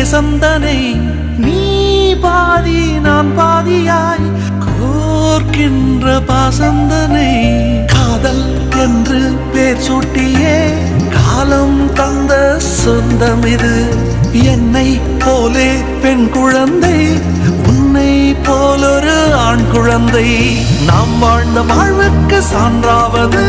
நேசந்தனை நீ பாதி நான் பாதியாய் கோர்க்கின்ற பாசந்தனை காதல் என்று பேர் சூட்டியே காலம் தந்த சொந்தம் இது என்னை போலே பெண் குழந்தை உன்னை போலொரு ஆண் குழந்தை நாம் வாழ்ந்த வாழ்வுக்கு சான்றாவது